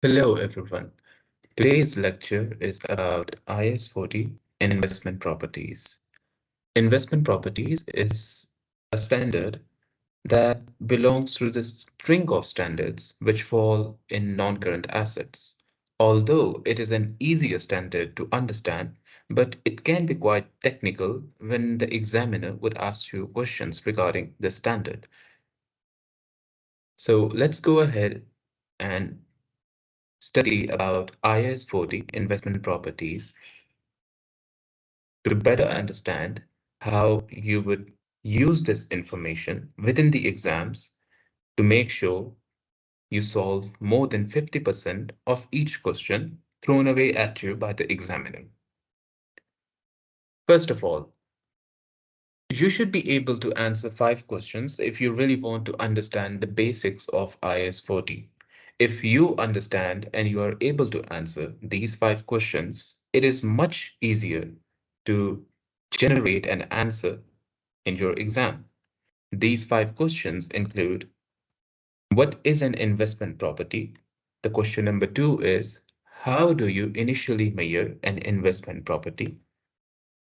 Hello, everyone. Today's lecture is about IAS 40 investment properties. Investment properties is a standard that belongs to the string of standards which fall in non-current assets. Although it is an easier standard to understand, but it can be quite technical when the examiner would ask you questions regarding the standard. So let's go ahead and study about IAS 40 investment properties to better understand how you would use this information within the exams to make sure you solve more than 50% of each question thrown away at you by the examiner. First of all, you should be able to answer 5 questions if you really want to understand the basics of IAS 40. If you understand and you are able to answer these 5 questions, it is much easier to generate an answer in your exam. These 5 questions include: what is an investment property? The question number 2 is: how do you initially measure an investment property?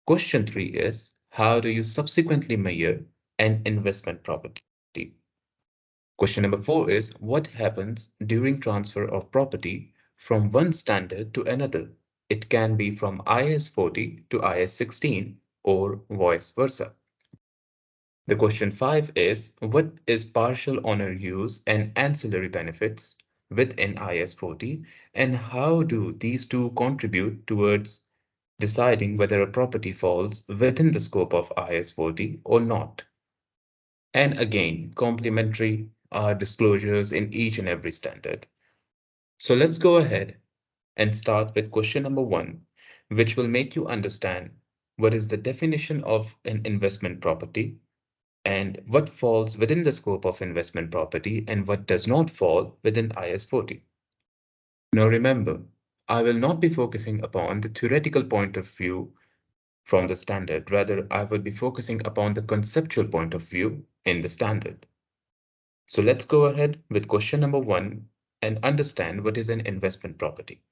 Question 3 is: how do you subsequently measure an investment property? Question number 4 is: what happens during transfer of property from one standard to another? It can be from IAS 40 to IAS 16 or vice versa. The question 5 is: what is partial owner use and ancillary benefits within IAS 40, and how do these two contribute towards deciding whether a property falls within the scope of IAS 40 or not? And again, complementary are disclosures in each and every standard. So let's go ahead and start with question number 1, which will make you understand what is the definition of an investment property and what falls within the scope of investment property and what does not fall within IAS 40. Now remember, I will not be focusing upon the theoretical point of view from the standard. Rather, I will be focusing upon the conceptual point of view in the standard. So let's go ahead with question number 1 and understand what is an investment property.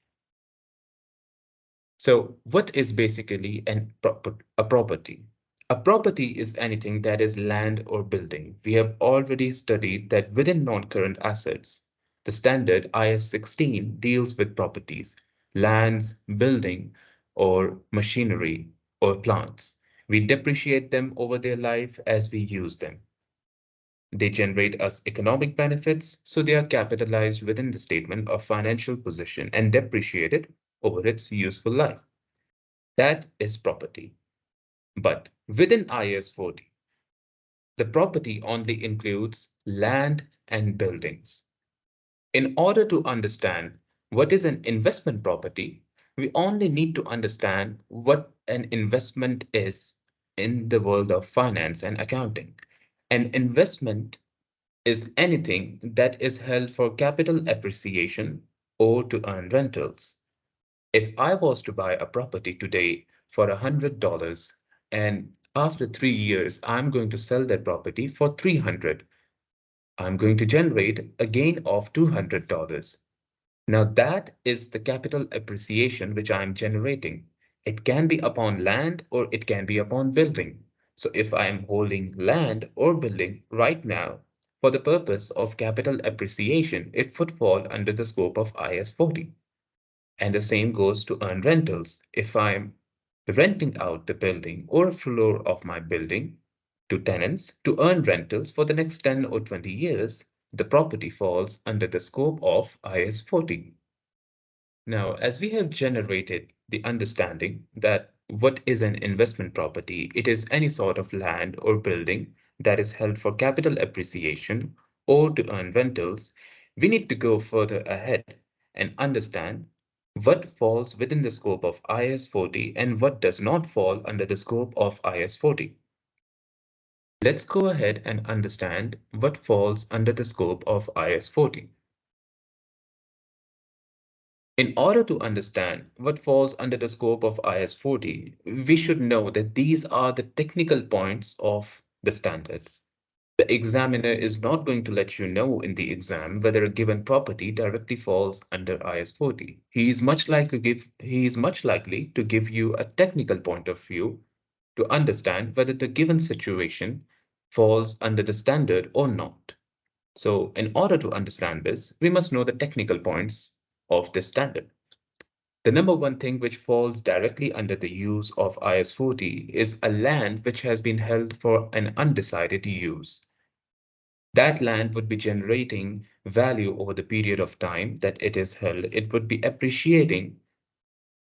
So what is basically a property? A property is anything that is land or building. We have already studied that within non-current assets, the standard IAS 16 deals with properties, lands, building, or machinery or plants. We depreciate them over their life as we use them. They generate us economic benefits, so they are capitalized within the statement of financial position and depreciated over its useful life. That is property. But within IAS 40, the property only includes land and buildings. In order to understand what is an investment property, we only need to understand what an investment is in the world of finance and accounting. An investment is anything that is held for capital appreciation or to earn rentals. If I was to buy a property today for $100 and after 3 years I'm going to sell that property for 300, I'm going to generate a gain of $200. Now that is the capital appreciation which I'm generating. It can be upon land or it can be upon building. So if I am holding land or building right now for the purpose of capital appreciation, it would fall under the scope of IAS 40. And the same goes to earn rentals. If I'm renting out the building or a floor of my building to tenants to earn rentals for the next 10 or 20 years, the property falls under the scope of IAS 40. Now, as we have generated the understanding that what is an investment property, it is any sort of land or building that is held for capital appreciation or to earn rentals, we need to go further ahead and understand what falls within the scope of IAS 40 and what does not fall under the scope of IAS 40. Let's go ahead and understand what falls under the scope of IAS 40. In order to understand what falls under the scope of IAS 40, we should know that these are the technical points of the standard. The examiner is not going to let you know in the exam whether a given property directly falls under IS 40. He is much likely to give you a technical point of view to understand whether the given situation falls under the standard or not. So, in order to understand this, we must know the technical points of this standard. The number one thing which falls directly under the use of IS 40 is a land which has been held for an undecided use. That land would be generating value over the period of time that it is held. It would be appreciating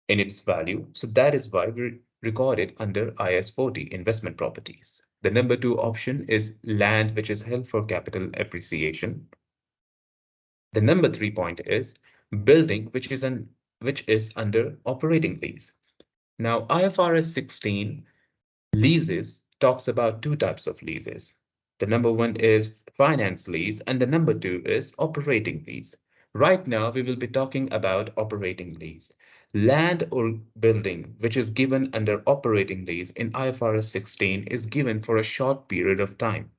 in its value. So that is why we record it under IS 40 investment properties. The number two option is land which is held for capital appreciation. The number three point is building which is under operating lease. Now IFRS 16 leases talks about two types of leases. The number one is finance lease and the number two is operating lease. Right now, we will be talking about operating lease. Land or building which is given under operating lease in IFRS 16 is given for a short period of time.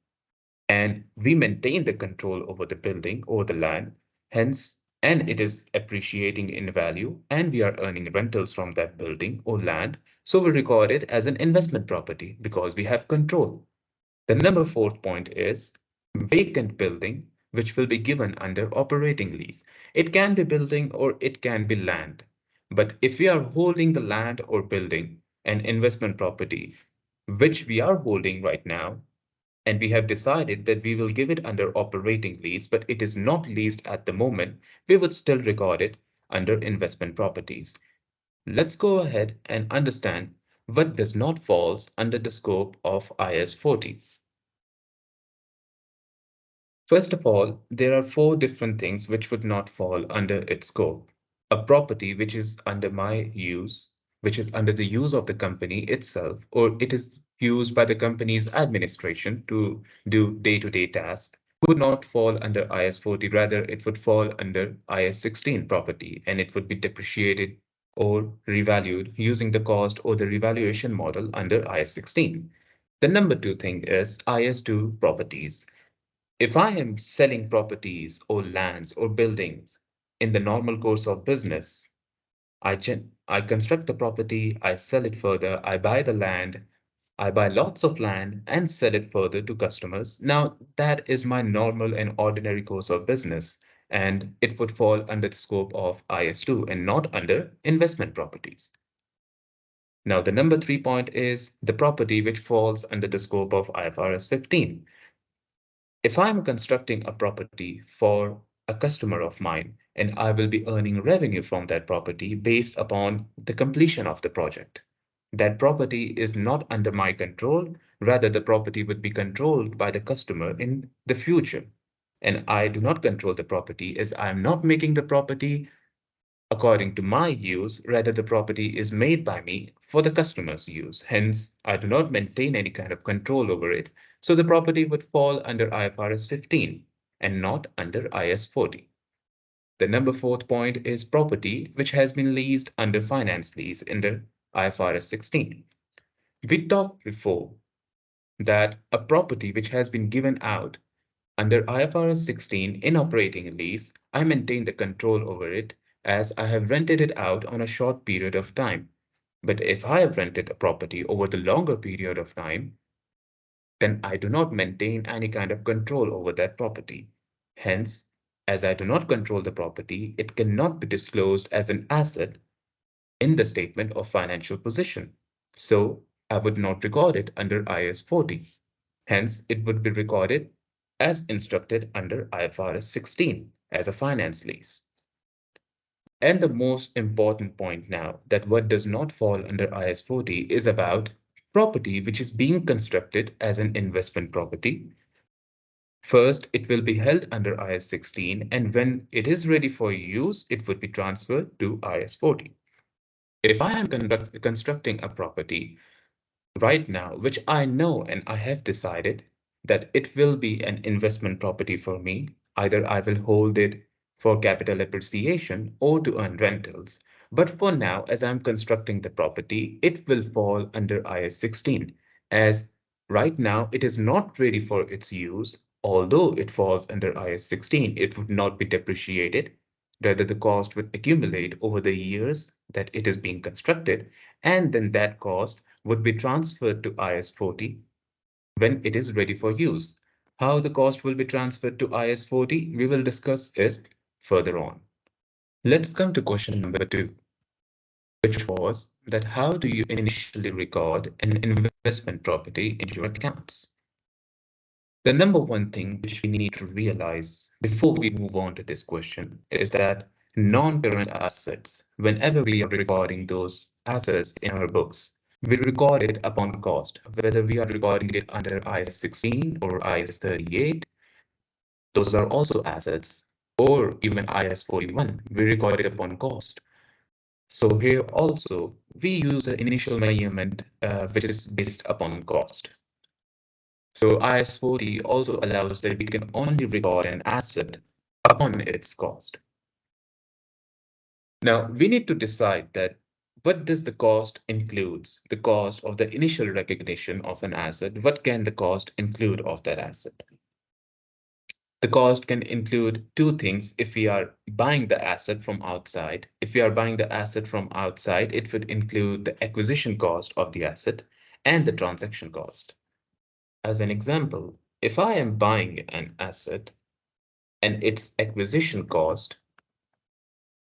And we maintain the control over the building or the land, hence, and it is appreciating in value, and we are earning rentals from that building or land. So we record it as an investment property because we have control. The number fourth point is vacant building, which will be given under operating lease. It can be building or it can be land. But if we are holding the land or building, an investment property, which we are holding right now, and we have decided that we will give it under operating lease, but it is not leased at the moment, we would still record it under investment properties. Let's go ahead and understand what does not falls under the scope of IS 40. First of all, there are four different things which would not fall under its scope. A property which is under my use, which is under the use of the company itself, or it is used by the company's administration to do day-to-day tasks, would not fall under IS 40. Rather, it would fall under IS 16 property, and it would be depreciated or revalued using the cost or the revaluation model under IS 16. The number two thing is IS2 properties. If I am selling properties or lands or buildings in the normal course of business, I construct the property, I sell it further, I buy the land, I buy lots of land and sell it further to customers. Now, that is my normal and ordinary course of business, and it would fall under the scope of IS2 and not under investment properties. Now, the number three point is the property which falls under the scope of IFRS 15. If I'm constructing a property for a customer of mine and I will be earning revenue from that property based upon the completion of the project, that property is not under my control. Rather, the property would be controlled by the customer in the future. And I do not control the property as I am not making the property according to my use. Rather, the property is made by me for the customer's use. Hence, I do not maintain any kind of control over it. So the property would fall under IFRS 15 and not under IS 40. The number fourth point is property which has been leased under finance lease under IFRS 16. We talked before that a property which has been given out under IFRS 16 in operating lease, I maintain the control over it as I have rented it out on a short period of time. But if I have rented a property over the longer period of time, then I do not maintain any kind of control over that property. Hence, as I do not control the property, it cannot be disclosed as an asset in the statement of financial position. So I would not record it under IS 40. Hence, it would be recorded as instructed under IFRS 16 as a finance lease. And the most important point now that what does not fall under IS 40 is about property which is being constructed as an investment property. First, it will be held under IS 16, and when it is ready for use, it would be transferred to IS 40. If I am constructing a property right now, which I know and I have decided that it will be an investment property for me, either I will hold it for capital appreciation or to earn rentals. But for now, as I'm constructing the property, it will fall under IS 16 as Right now, it is not ready for its use. Although it falls under IAS 16, it would not be depreciated. Rather, the cost would accumulate over the years that it is being constructed, and then that cost would be transferred to IAS 40 when it is ready for use. How the cost will be transferred to IAS 40, we will discuss it further on. Let's come to question number 2, which was that how do you initially record an investment property in your accounts? The number one thing which we need to realize before we move on to this question is that non-current assets, whenever we are recording those assets in our books, we record it upon cost, whether we are recording it under IAS 16 or IAS 38, those are also assets, or even IAS 41, we record it upon cost. So here also, we use an initial measurement which is based upon cost. So IAS 40 also allows that we can only record an asset upon its cost. Now, we need to decide that what does the cost includes? The cost of the initial recognition of an asset. What can the cost include of that asset? The cost can include two things if we are buying the asset from outside. If we are buying the asset from outside, it would include the acquisition cost of the asset and the transaction cost. As an example, if I am buying an asset and its acquisition cost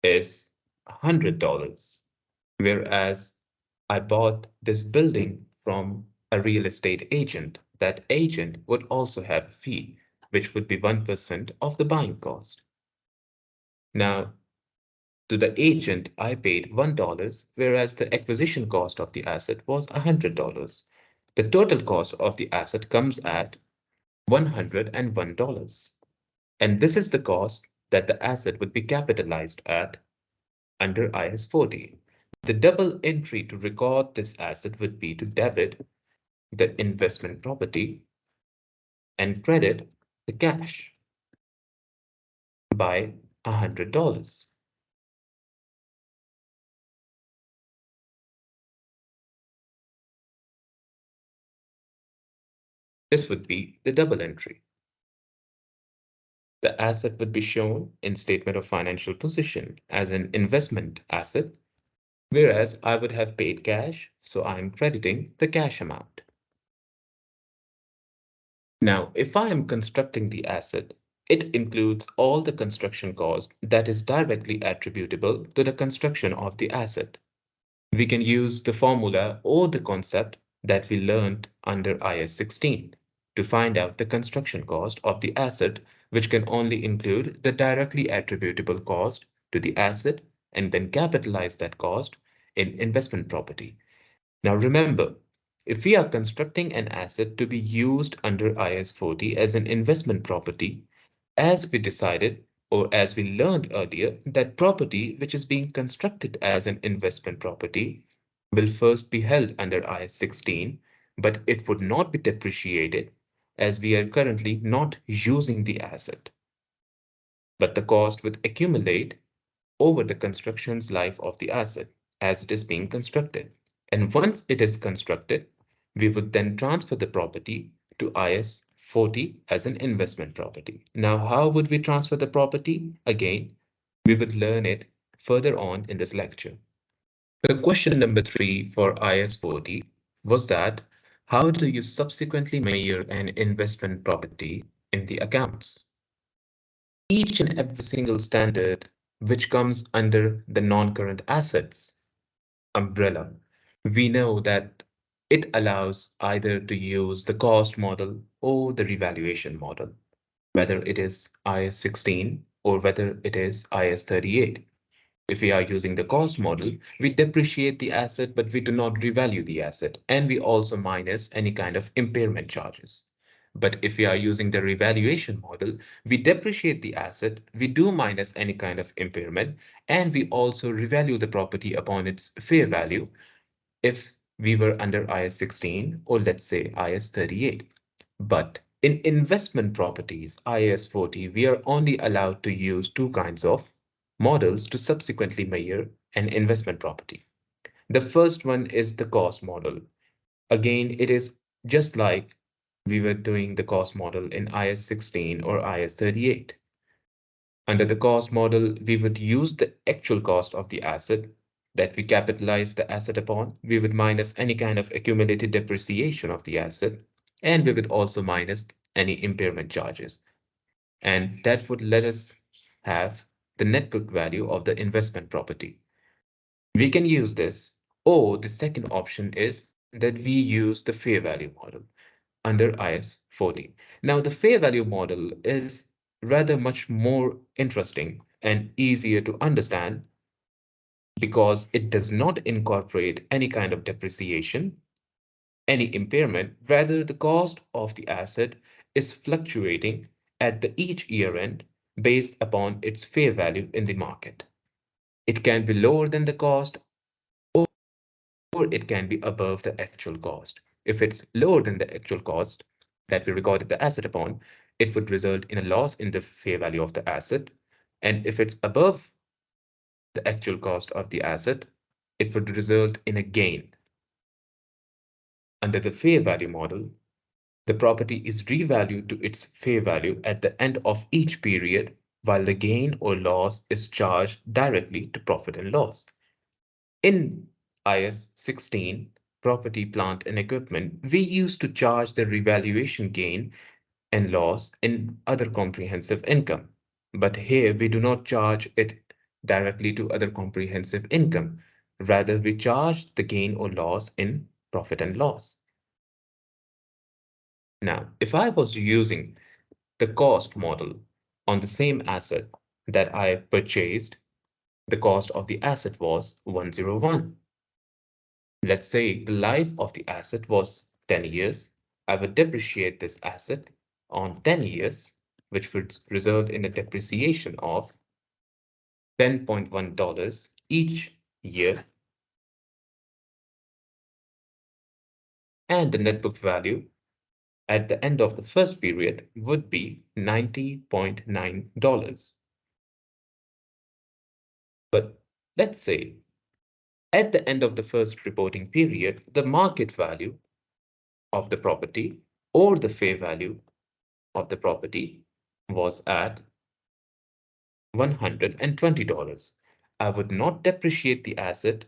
is $100, whereas I bought this building from a real estate agent, that agent would also have a fee, which would be 1% of the buying cost. Now, to the agent, I paid $1, whereas the acquisition cost of the asset was $100. The total cost of the asset comes at $101. And this is the cost that the asset would be capitalized at under IAS 40. The double entry to record this asset would be to debit the investment property and credit the cash by $100. This would be the double entry. The asset would be shown in statement of financial position as an investment asset, whereas I would have paid cash, so I'm crediting the cash amount. Now, if I am constructing the asset, it includes all the construction cost that is directly attributable to the construction of the asset. We can use the formula or the concept that we learned under IAS 16 to find out the construction cost of the asset, which can only include the directly attributable cost to the asset and then capitalize that cost in investment property. Now remember, if we are constructing an asset to be used under IAS 40 as an investment property, as we decided or as we learned earlier, that property which is being constructed as an investment property will first be held under IAS 16, but it would not be depreciated as we are currently not using the asset. But the cost would accumulate over the construction's life of the asset as it is being constructed. And once it is constructed, we would then transfer the property to IAS 40 as an investment property. Now, how would we transfer the property? Again, we would learn it further on in this lecture. The question number 3 for IAS 40 was that how do you subsequently measure an investment property in the accounts? Each and every single standard which comes under the non-current assets umbrella, we know that it allows either to use the cost model or the revaluation model, whether it is IAS 16 or whether it is IAS 38. If we are using the cost model, we depreciate the asset, but we do not revalue the asset, and we also minus any kind of impairment charges. But if we are using the revaluation model, we depreciate the asset, we do minus any kind of impairment, and we also revalue the property upon its fair value if we were under IAS 16 or let's say IAS 38. But in investment properties, IAS 40, we are only allowed to use two kinds of models to subsequently measure an investment property. The first one is the cost model. Again, it is just like we were doing the cost model in IAS 16 or IAS 38. Under the cost model, we would use the actual cost of the asset that we capitalize the asset upon. We would minus any kind of accumulated depreciation of the asset, and we would also minus any impairment charges. And that would let us have the net book value of the investment property. We can use this, or the second option is that we use the fair value model under IAS 40. Now, the fair value model is rather much more interesting and easier to understand because it does not incorporate any kind of depreciation, any impairment. Rather, the cost of the asset is fluctuating at the each year end based upon its fair value in the market. It can be lower than the cost or it can be above the actual cost. If it's lower than the actual cost that we recorded the asset upon, it would result in a loss in the fair value of the asset. And if it's above the actual cost of the asset, it would result in a gain. Under the fair value model, the property is revalued to its fair value at the end of each period, while the gain or loss is charged directly to profit and loss. In IAS 16, property, plant, and equipment, we used to charge the revaluation gain and loss in other comprehensive income. But here we do not charge it directly to other comprehensive income. Rather, we charge the gain or loss in profit and loss. Now, if I was using the cost model on the same asset that I purchased, the cost of the asset was 101. Let's say the life of the asset was 10 years. I would depreciate this asset on 10 years, which would result in a depreciation of $10.1 each year. And the net book value at the end of the first period would be $90.9. But let's say at the end of the first reporting period, the market value of the property or the fair value of the property was at $120. I would not depreciate the asset.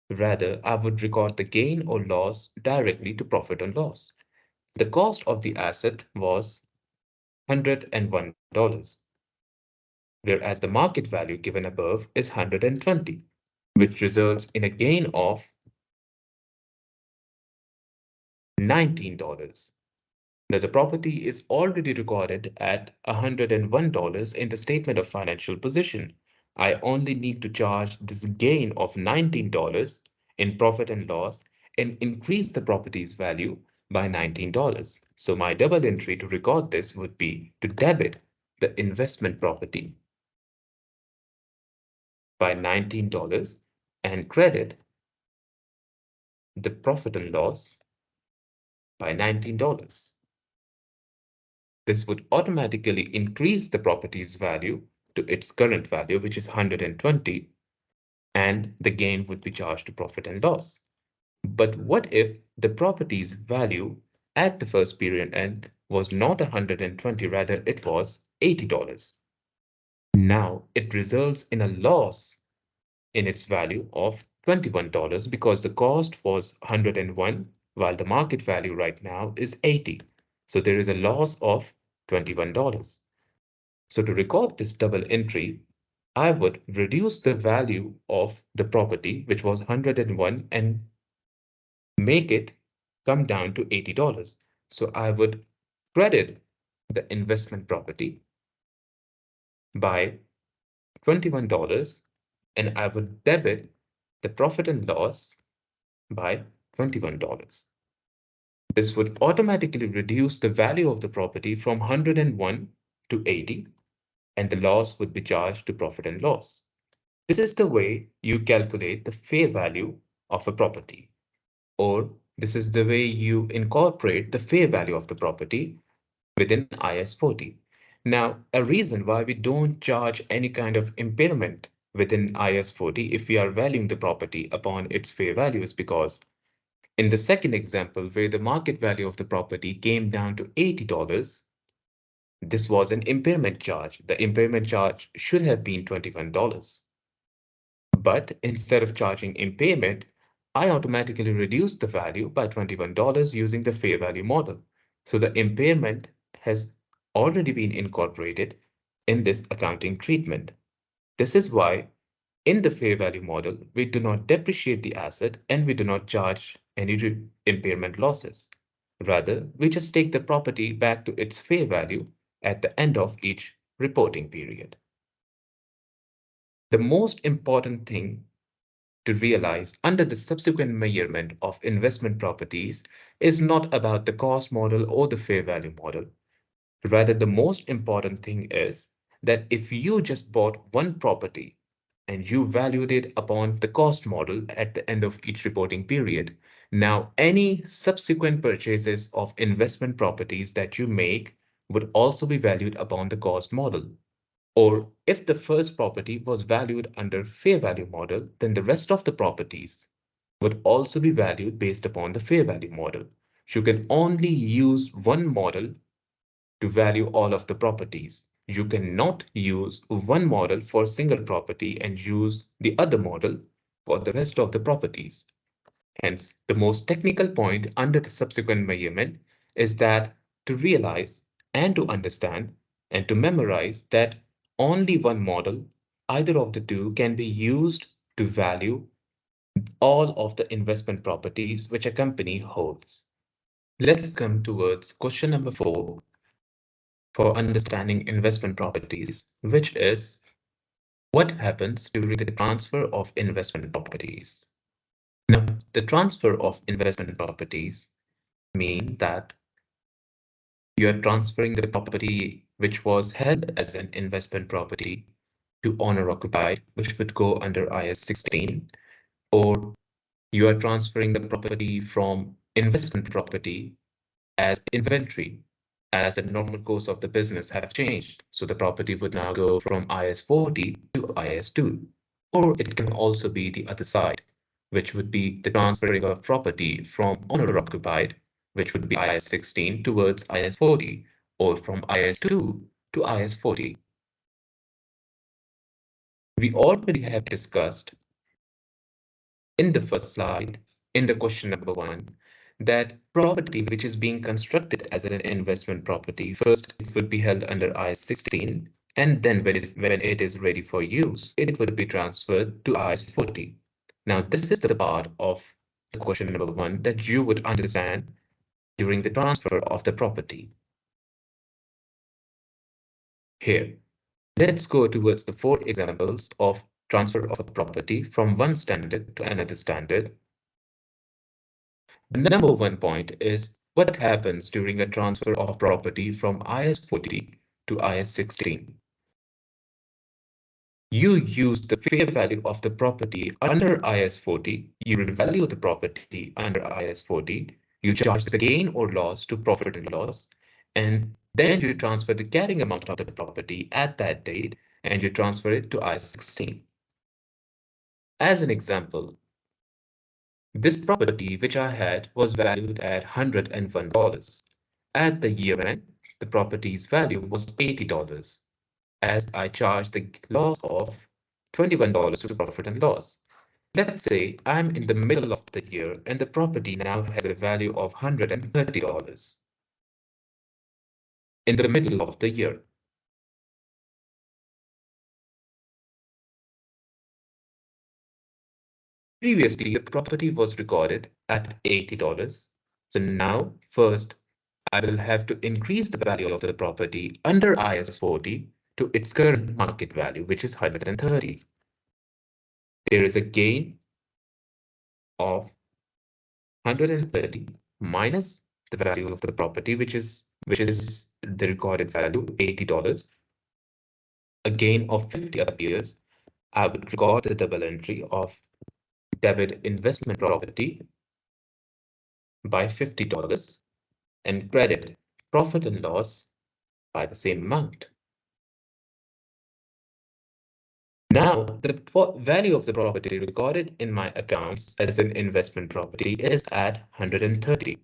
Rather, I would record the gain or loss directly to profit and loss. The cost of the asset was $101, whereas the market value given above is 120, which results in a gain of $19. Now, the property is already recorded at $101 in the statement of financial position. I only need to charge this gain of $19 in profit and loss and increase the property's value by $19. So my double entry to record this would be to debit the investment property by $19 and credit the profit and loss by $19. This would automatically increase the property's value to its current value, which is 120, and the gain would be charged to profit and loss. But what if the property's value at the first period end was not 120, rather it was $80? Now it results in a loss in its value of $21 because the cost was 101 while the market value right now is 80. So there is a loss of $21. So to record this double entry, I would reduce the value of the property, which was 101, and make it come down to $80. So I would credit the investment property by $21 and I would debit the profit and loss by $21. This would automatically reduce the value of the property from 101 to 80, and the loss would be charged to profit and loss. This is the way you calculate the fair value of a property, or this is the way you incorporate the fair value of the property within IAS 40. Now, a reason why we don't charge any kind of impairment within IAS 40 if we are valuing the property upon its fair value is because In the second example, where the market value of the property came down to $80, this was an impairment charge. The impairment charge should have been $21. But instead of charging impairment, I automatically reduced the value by $21 using the fair value model. So the impairment has already been incorporated in this accounting treatment. This is why in the fair value model, we do not depreciate the asset and we do not charge any impairment losses. Rather, we just take the property back to its fair value at the end of each reporting period. The most important thing to realize under the subsequent measurement of investment properties is not about the cost model or the fair value model. Rather, the most important thing is that if you just bought one property and you valued it upon the cost model at the end of each reporting period, now any subsequent purchases of investment properties that you make would also be valued upon the cost model. Or if the first property was valued under fair value model, then the rest of the properties would also be valued based upon the fair value model. You can only use one model to value all of the properties. You cannot use one model for a single property and use the other model for the rest of the properties. Hence, the most technical point under the subsequent measurement is that to realize and to understand and to memorize that only one model, either of the two, can be used to value all of the investment properties which a company holds. Let's come towards question number 4 for understanding investment properties, which is what happens during the transfer of investment properties. Now, the transfer of investment properties mean that you are transferring the property which was held as an investment property to owner occupied, which would go under IAS 16, or you are transferring the property from investment property as inventory, as the normal course of the business have changed. So the property would now go from IAS 40 to IAS 2. Or it can also be the other side, which would be the transferring of property from owner occupied, which would be IAS 16 towards IAS 40, or from IAS 2 to IAS 40. We already have discussed in the first slide, in the question number 1, that property which is being constructed as an investment property, first it would be held under IAS 16, and then when it is ready for use, it would be transferred to IAS 40. Now, this is the part of the question number 1 that you would understand during the transfer of the property. Here, let's go towards the 4 examples of transfer of a property from one standard to another standard. The number 1 point is what happens during a transfer of property from IAS 40 to IAS 16. You use the fair value of the property under IAS 40, you revalue the property under IAS 40, you charge the gain or loss to profit and loss, and then you transfer the carrying amount of the property at that date and you transfer it to IAS 16. As an example, this property which I had was valued at $101. At the year end, the property's value was $80, as I charged the loss of $21 to profit and loss. Let's say I'm in the middle of the year and the property now has a value of $130 in the middle of the year. Previously, the property was recorded at $80. So now, first, I will have to increase the value of the property under IAS 40 to its current market value, which is 130. There is a gain of 130 minus the value of the property, which is the recorded value, $80. A gain of 50 appears. I would record the double entry of debit investment property by $50 and credit profit and loss by the same amount. Now, the value of the property recorded in my accounts as an investment property is at 130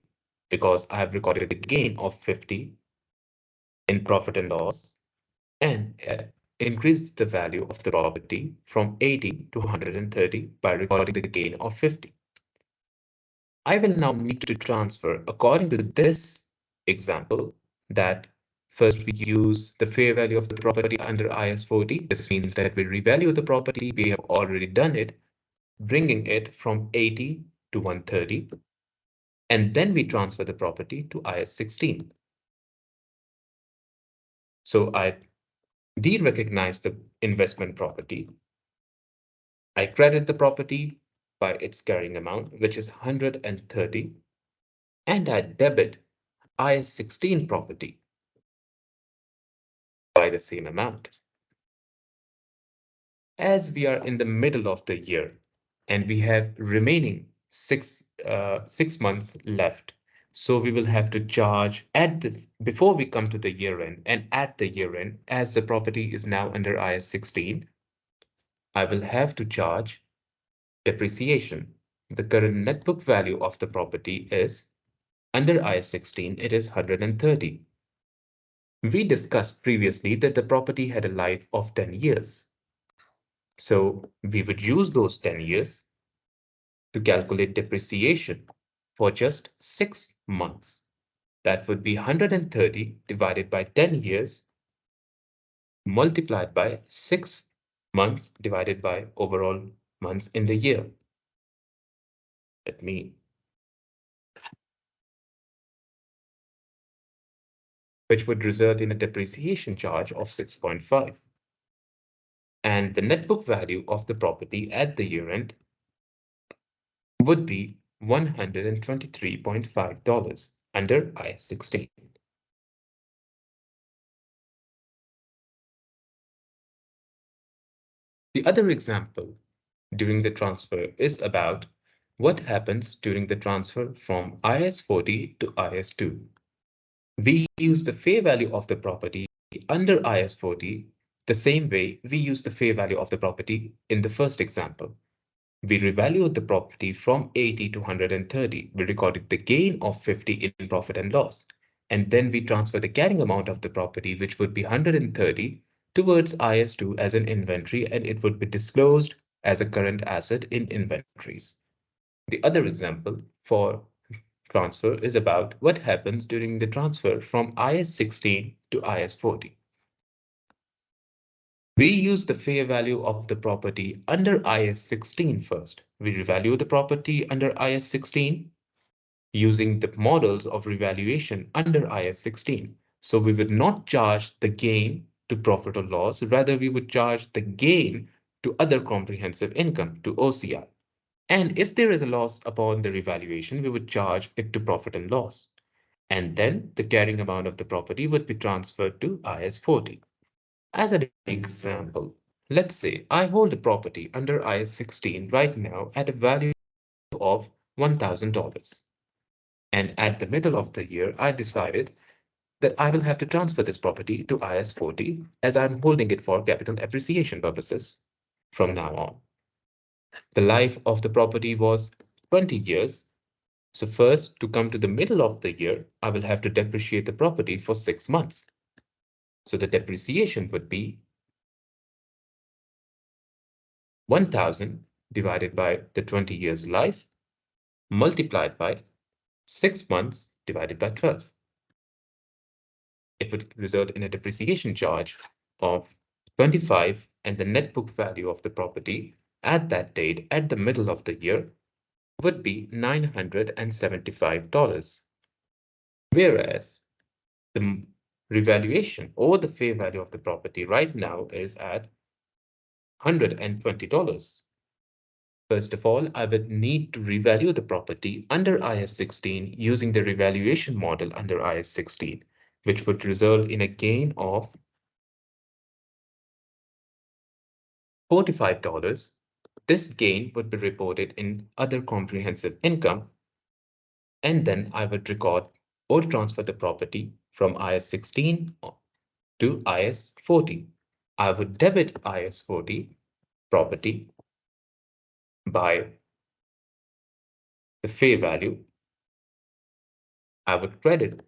because I have recorded the gain of 50 in profit and loss and increased the value of the property from 80 to 130 by recording the gain of 50. I will now need to transfer according to this example that first we use the fair value of the property under IAS 40. This means that we revalue the property. We have already done it, bringing it from 80 to 130. And then we transfer the property to IAS 16. So I de-recognize the investment property. I credit the property by its carrying amount, which is 130, and I debit IAS 16 property by the same amount. As we are in the middle of the year and we have remaining six months left, so we will have to charge before we come to the year end and at the year end, as the property is now under IAS 16, I will have to charge depreciation. The current net book value of the property is under IAS 16, it is 130. We discussed previously that the property had a life of 10 years. So we would use those 10 years to calculate depreciation for just 6 months. That would be 130 divided by 10 years multiplied by 6 months divided by overall months in the year. Let me, which would result in a depreciation charge of 6.5. And the net book value of the property at the year end would be $123.5 under IAS 16. The other example during the transfer is about what happens during the transfer from IAS 40 to IAS 2. We use the fair value of the property under IAS 40 the same way we use the fair value of the property in the first example. We revalued the property from 80 to 130. We recorded the gain of 50 in profit and loss. And then we transfer the carrying amount of the property, which would be 130, towards IS2 as an inventory, and it would be disclosed as a current asset in inventories. The other example for transfer is about what happens during the transfer from IS 16 to IS 40. We use the fair value of the property under IAS 16 first. We revalue the property under IAS 16 using the models of revaluation under IAS 16. So we would not charge the gain to profit or loss, rather we would charge the gain to other comprehensive income, to OCI. And if there is a loss upon the revaluation, we would charge it to profit and loss. And then the carrying amount of the property would be transferred to IAS 40. As an example, let's say I hold a property under IAS 16 right now at a value of $1,000. And at the middle of the year, I decided that I will have to transfer this property to IAS 40 as I'm holding it for capital appreciation purposes from now on. The life of the property was 20 years. So first, to come to the middle of the year, I will have to depreciate the property for 6 months. So the depreciation would be 1,000 divided by the 20 years life multiplied by 6 months divided by 12. It would result in a depreciation charge of 25, and the net book value of the property at that date at the middle of the year would be $975. Whereas the revaluation or the fair value of the property right now is at $120. First of all, I would need to revalue the property under IAS 16 using the revaluation model under IAS 16, which would result in a gain of $45. This gain would be reported in other comprehensive income, and then I would record or transfer the property from IAS 16 to IAS 40. I would debit IAS 40 property by the fair value, I would credit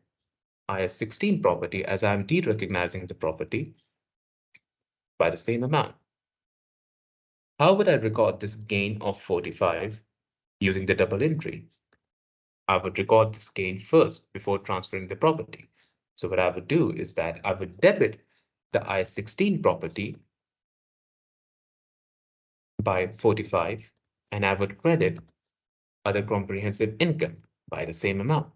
IAS 16 property as I'm derecognizing the property by the same amount. How would I record this gain of 45 using the double entry? I would record this gain first before transferring the property. So what I would do is that I would debit the IAS 16 property by 45 and I would credit other comprehensive income by the same amount.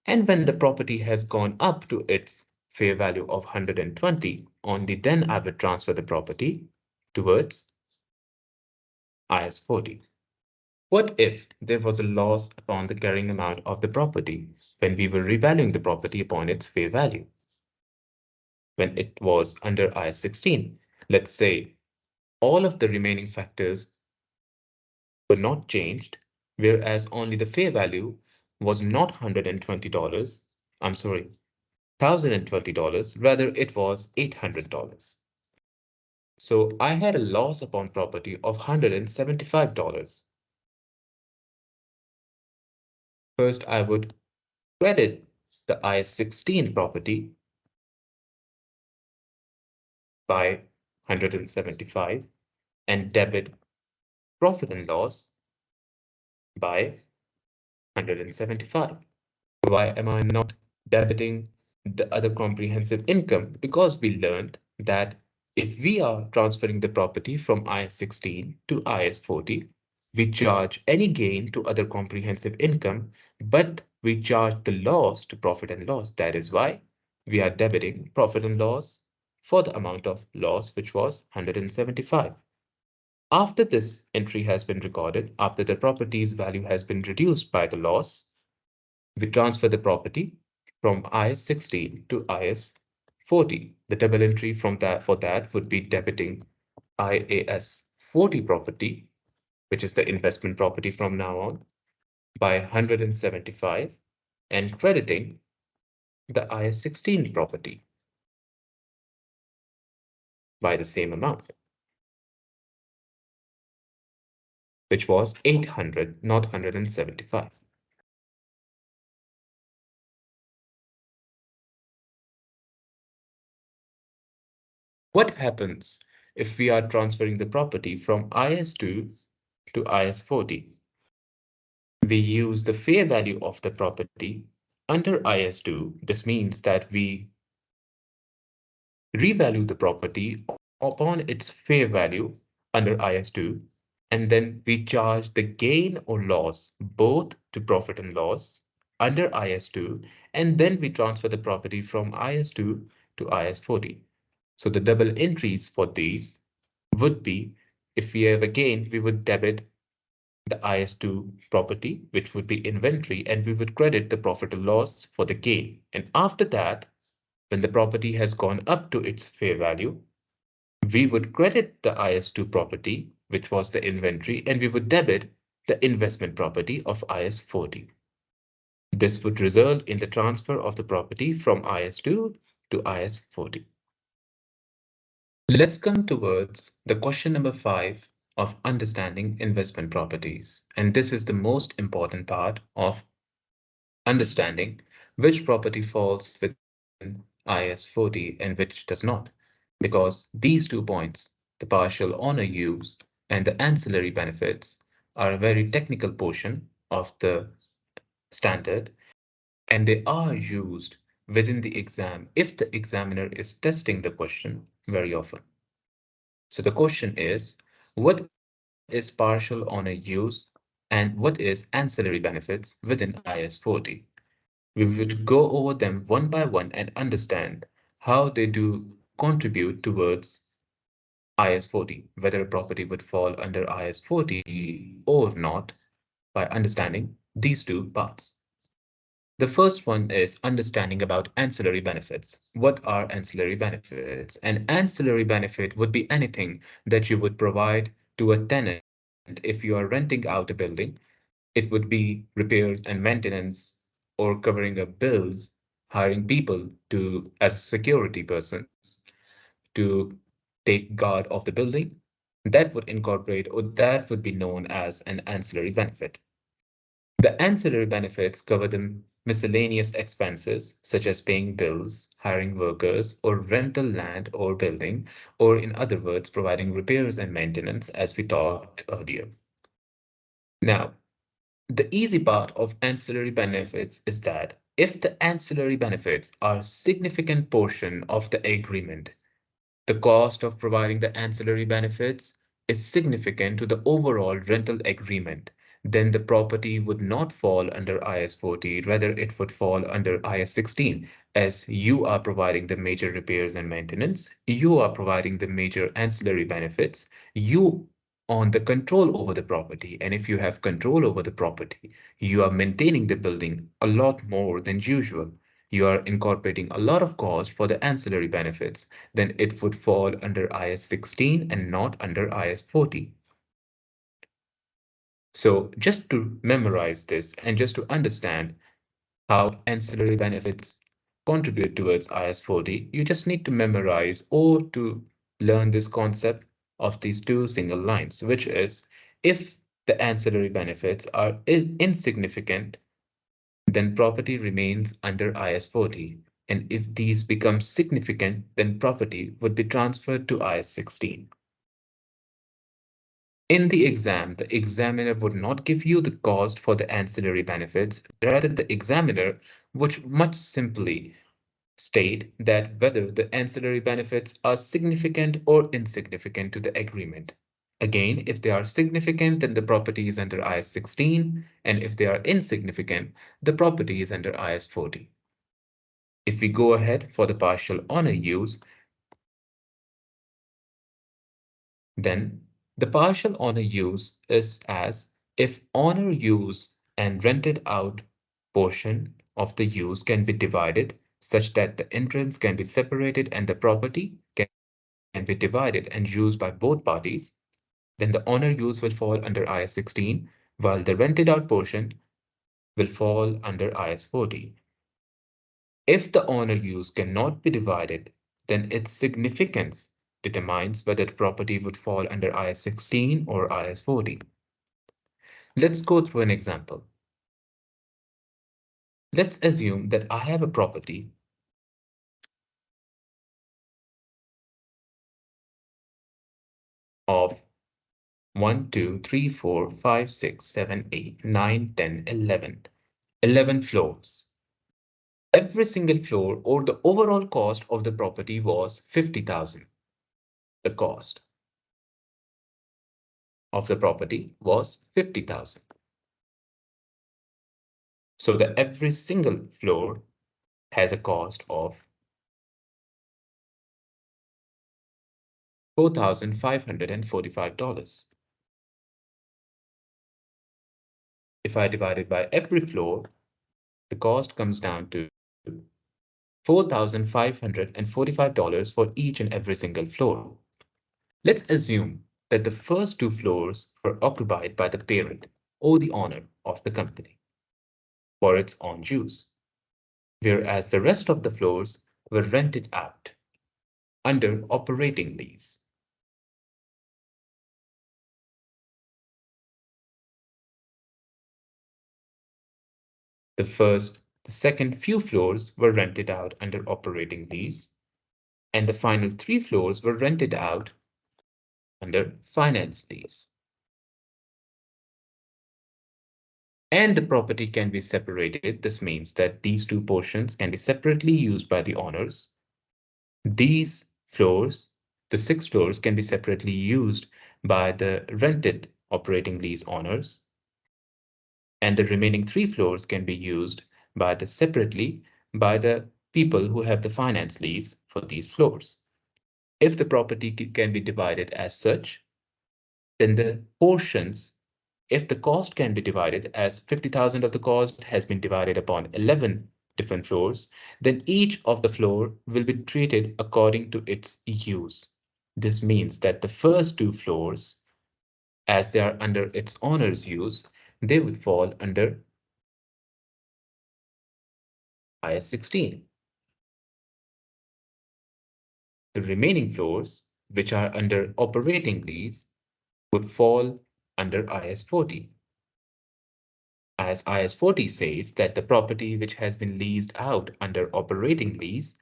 And when the property has gone up to its fair value of 120, only then I would transfer the property towards IAS 40. What if there was a loss upon the carrying amount of the property when we were revaluing the property upon its fair value? When it was under IAS 16, let's say all of the remaining factors were not changed, whereas only the fair value was not $120. I'm sorry, $1,020, rather it was $800. So I had a loss upon property of $175. First, I would credit the IAS 16 property by 175 and debit profit and loss by 175. Why am I not debiting the other comprehensive income? Because we learned that if we are transferring the property from IAS 16 to IAS 40, we charge any gain to other comprehensive income, but we charge the loss to profit and loss. That is why we are debiting profit and loss for the amount of loss, which was 175. After this entry has been recorded, after the property's value has been reduced by the loss, we transfer the property from IAS 16 to IAS 40. The double entry from that for that would be debiting IAS 40 property, which is the investment property from now on, by 175 and crediting the IAS 16 property by the same amount, which was 800, not 175. What happens if we are transferring the property from IS2 to IS40? We use the fair value of the property under IS2. This means that we revalue the property upon its fair value under IS2, and then we charge the gain or loss both to profit and loss under IS2, and then we transfer the property from IS2 to IS40. So the double entries for these would be, if we have a gain, we would debit the IS2 property, which would be inventory, and we would credit the profit or loss for the gain. And after that, when the property has gone up to its fair value, we would credit the IS2 property, which was the inventory, and we would debit the investment property of IS40. This would result in the transfer of the property from IS2 to IS40. Let's come towards the question number 5 of understanding investment properties. And this is the most important part of understanding which property falls within IS 40 and which does not. Because these 2 points, the partial owner use and the ancillary benefits, are a very technical portion of the standard, and they are used within the exam if the examiner is testing the question very often. So the question is, what is partial owner use and what is ancillary benefits within IS 40? We would go over them one by one and understand how they do contribute towards IS 40, whether a property would fall under IS 40 or not, by understanding these two parts. The first one is understanding about ancillary benefits. What are ancillary benefits? An ancillary benefit would be anything that you would provide to a tenant if you are renting out a building. It would be repairs and maintenance or covering up bills, hiring people to as security persons to take guard of the building, That would incorporate or that would be known as an ancillary benefit. The ancillary benefits cover the miscellaneous expenses such as paying bills, hiring workers, or rental land or building, or in other words, providing repairs and maintenance as we talked earlier. Now, the easy part of ancillary benefits is that if the ancillary benefits are a significant portion of the agreement, the cost of providing the ancillary benefits is significant to the overall rental agreement, then the property would not fall under IAS 40, rather it would fall under IAS 16, as you are providing the major repairs and maintenance, you are providing the major ancillary benefits, you own the control over the property, and if you have control over the property, you are maintaining the building a lot more than usual. You are incorporating a lot of cost for the ancillary benefits, then it would fall under IAS 16 and not under IAS 40. So just to memorize this and just to understand how ancillary benefits contribute towards IAS 40, you just need to memorize or to learn this concept of these two single lines, which is if the ancillary benefits are insignificant, then property remains under IAS 40. And if these become significant, then property would be transferred to IAS 16. In the exam, the examiner would not give you the cost for the ancillary benefits. Rather, the examiner would much simply state that whether the ancillary benefits are significant or insignificant to the agreement. Again, if they are significant, then the property is under IAS 16, and if they are insignificant, the property is under IAS 40. If we go ahead for the partial honor use, then the partial honor use is as if honor use and rented out portion of the use can be divided such that the entrance can be separated and the property can be divided and used by both parties, then the honor use will fall under IAS 16, while the rented out portion will fall under IAS 40. If the honor use cannot be divided, then its significance determines whether the property would fall under IAS 16 or IAS 40. Let's go through an example. Let's assume that I have a property of 1, 2, 3, 4, 5, 6, 7, 8, 9, 10, 11. 11 floors. Every single floor or the overall cost of the property was 50,000. The cost of the property was 50,000. So that every single floor has a cost of $4,545. If I divide it by every floor, the cost comes down to $4,545 for each and every single floor. Let's assume that the first two floors were occupied by the parent or the owner of the company for its own use, whereas the rest of the floors were rented out under operating lease. The second few floors were rented out under operating lease, and the final three floors were rented out under finance lease. And the property can be separated. This means that these two portions can be separately used by the owners. These floors, the 6 floors, can be separately used by the rented operating lease owners, and the remaining 3 floors can be used separately by the people who have the finance lease for these floors. If the property can be divided as such, then the portions, if the cost can be divided as 50,000 of the cost has been divided upon 11 different floors, then each of the floor will be treated according to its use. This means that the first 2 floors, as they are under its owner's use, they would fall under IAS 16. The remaining floors, which are under operating lease, would fall under IAS 40. As IAS 40 says that the property which has been leased out under operating lease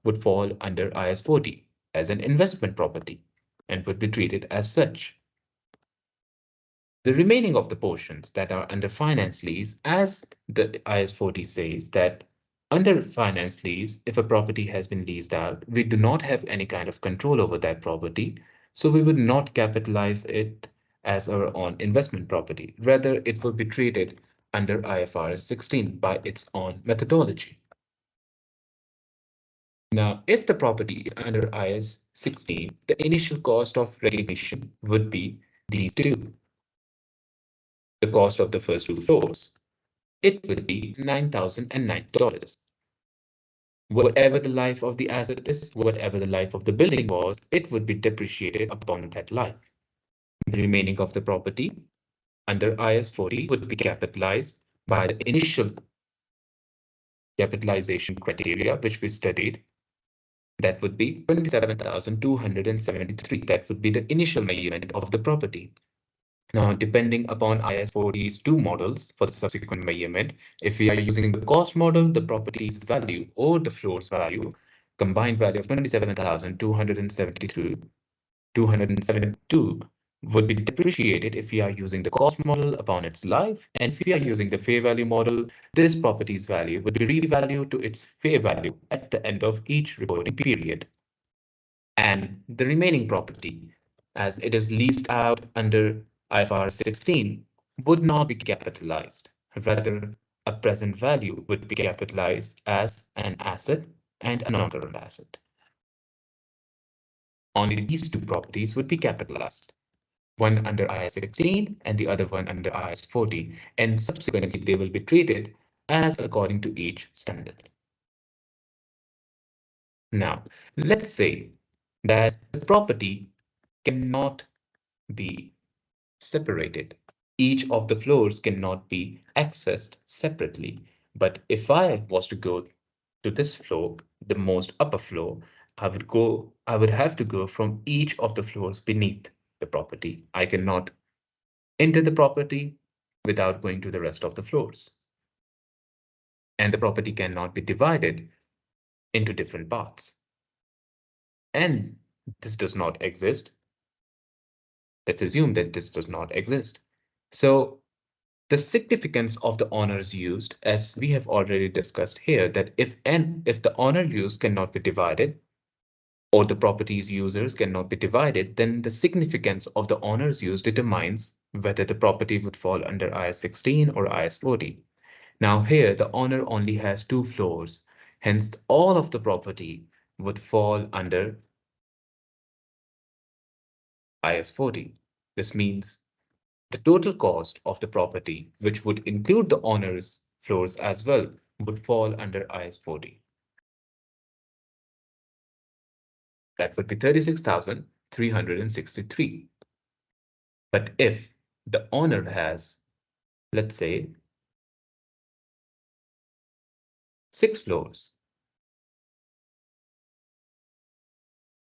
would fall under IAS 40 as an investment property and would be treated as such. The remaining of the portions that are under finance lease, as the IAS 40 says that under finance lease, if a property has been leased out, we do not have any kind of control over that property. So we would not capitalize it as our own investment property. Rather, it will be treated under IFRS 16 by its own methodology. Now, if the property is under IAS 16, the initial cost of recognition would be these two. The cost of the first two floors. It would be $9,090. Whatever the life of the asset is, whatever the life of the building was, it would be depreciated upon that life. The remaining of the property under IAS 40 would be capitalized by the initial capitalization criteria, which we studied. That would be 27,273. That would be the initial measurement of the property. Now, depending upon IAS 40's two models for the subsequent measurement, if we are using the cost model, the property's value or the floor's value, combined value of 27,272 272 would be depreciated if we are using the cost model upon its life. And if we are using the fair value model, this property's value would be revalued to its fair value at the end of each reporting period. And the remaining property, as it is leased out under IFRS 16, would not be capitalized. Rather, a present value would be capitalized as an asset and a non-current asset. Only these two properties would be capitalized, one under IAS 16 and the other one under IAS 40, and subsequently they will be treated as according to each standard. Now, let's say that the property cannot be separated. Each of the floors cannot be accessed separately. But if I was to go to this floor, the most upper floor, I would have to go from each of the floors beneath the property. I cannot enter the property without going to the rest of the floors. And the property cannot be divided into different parts. And this does not exist. Let's assume that this does not exist. So the significance of the honors used, as we have already discussed here, that if the honor used cannot be divided, or the property's users cannot be divided, then the significance of the honors used determines whether the property would fall under IAS 16 or IAS 40. Now here, the honor only has two floors, hence all of the property would fall under IAS 40. This means the total cost of the property, which would include the honors floors as well, would fall under IAS 40. That would be 36,363. But if the owner has, let's say, 6 floors,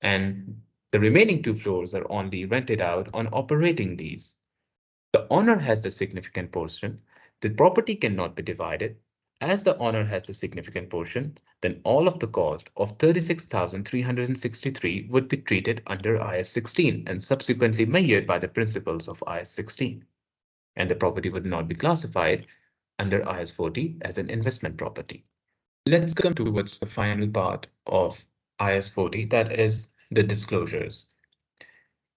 and the remaining 2 floors are only rented out on operating lease, the owner has the significant portion, the property cannot be divided. As the owner has the significant portion, then all of the cost of 36,363 would be treated under IAS 16 and subsequently measured by the principles of IAS 16. And the property would not be classified under IAS 40 as an investment property. Let's come towards the final part of IAS 40, that is the disclosures.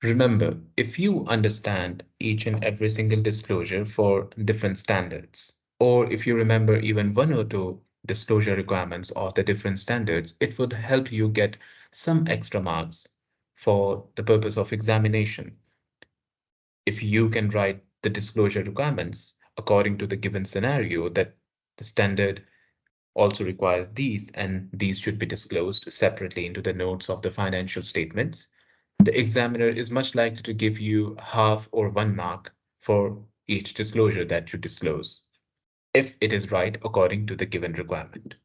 Remember, if you understand each and every single disclosure for different standards, or if you remember even one or two disclosure requirements of the different standards, it would help you get some extra marks for the purpose of examination. If you can write the disclosure requirements according to the given scenario that the standard also requires these, and these should be disclosed separately into the notes of the financial statements, the examiner is much likely to give you half or 1 mark for each disclosure that you disclose, if it is right according to the given requirement.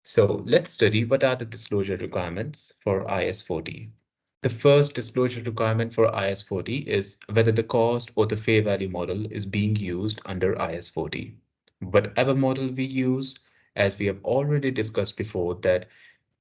So let's study what are the disclosure requirements for IAS 40. The first disclosure requirement for IAS 40 is whether the cost or the fair value model is being used under IAS 40. Whatever model we use, as we have already discussed before, that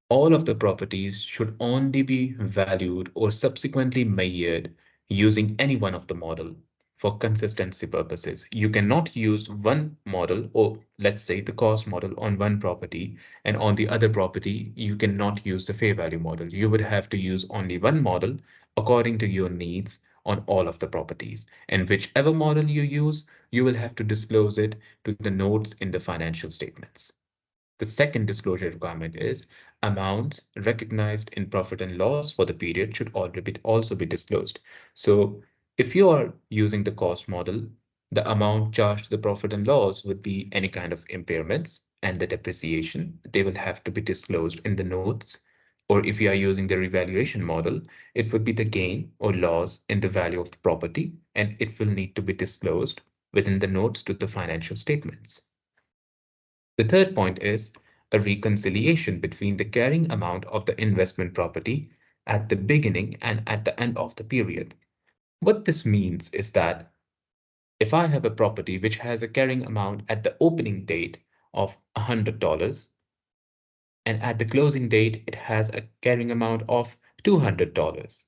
all of the properties should only be valued or subsequently measured using any one of the model for consistency purposes. You cannot use one model, or let's say the cost model, on one property, and on the other property you cannot use the fair value model. You would have to use only one model according to your needs on all of the properties. And whichever model you use, you will have to disclose it to the notes in the financial statements. The second disclosure requirement is amounts recognized in profit and loss for the period should already also be disclosed. So if you are using the cost model, the amount charged to the profit and loss would be any kind of impairments and the depreciation. They will have to be disclosed in the notes. Or if you are using the revaluation model, it would be the gain or loss in the value of the property, and it will need to be disclosed within the notes to the financial statements. The third point is a reconciliation between the carrying amount of the investment property at the beginning and at the end of the period. What this means is that if I have a property which has a carrying amount at the opening date of $100, and at the closing date it has a carrying amount of $200.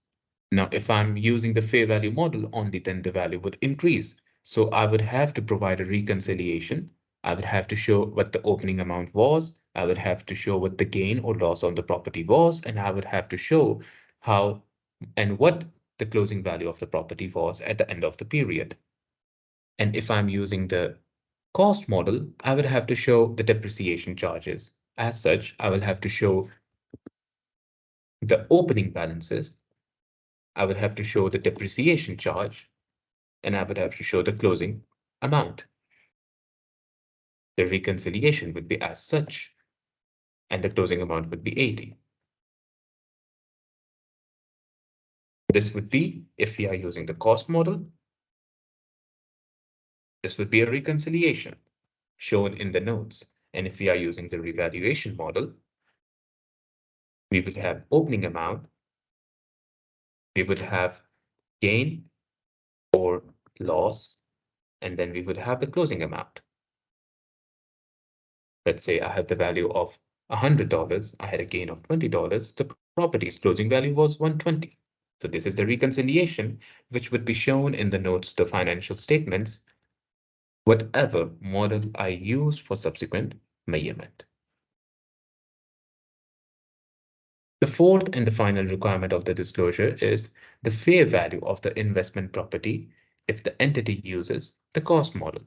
Now, if I'm using the fair value model only, then the value would increase. So I would have to provide a reconciliation. I would have to show what the opening amount was. I would have to show what the gain or loss on the property was, and I would have to show how and what the closing value of the property was at the end of the period. And if I'm using the cost model, I would have to show the depreciation charges. As such, I will have to show the opening balances. I would have to show the depreciation charge, and I would have to show the closing amount. The reconciliation would be as such, and the closing amount would be 80. This would be if we are using the cost model. This would be a reconciliation shown in the notes. And if we are using the revaluation model, we would have opening amount, we would have gain or loss, and then we would have the closing amount. Let's say I have the value of $100, I had a gain of $20, the property's closing value was 120. So this is the reconciliation, which would be shown in the notes to the financial statements, whatever model I use for subsequent measurement. The fourth and the final requirement of the disclosure is the fair value of the investment property if the entity uses the cost model.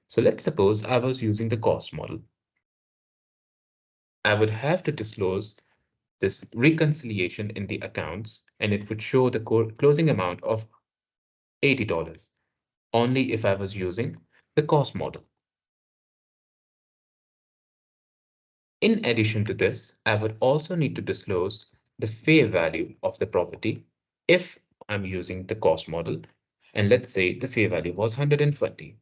So let's suppose I was using the cost model. I would have to disclose this reconciliation in the accounts, and it would show the closing amount of $80 only if I was using the cost model. In addition to this, I would also need to disclose the fair value of the property if I'm using the cost model. And let's say the fair value was 120.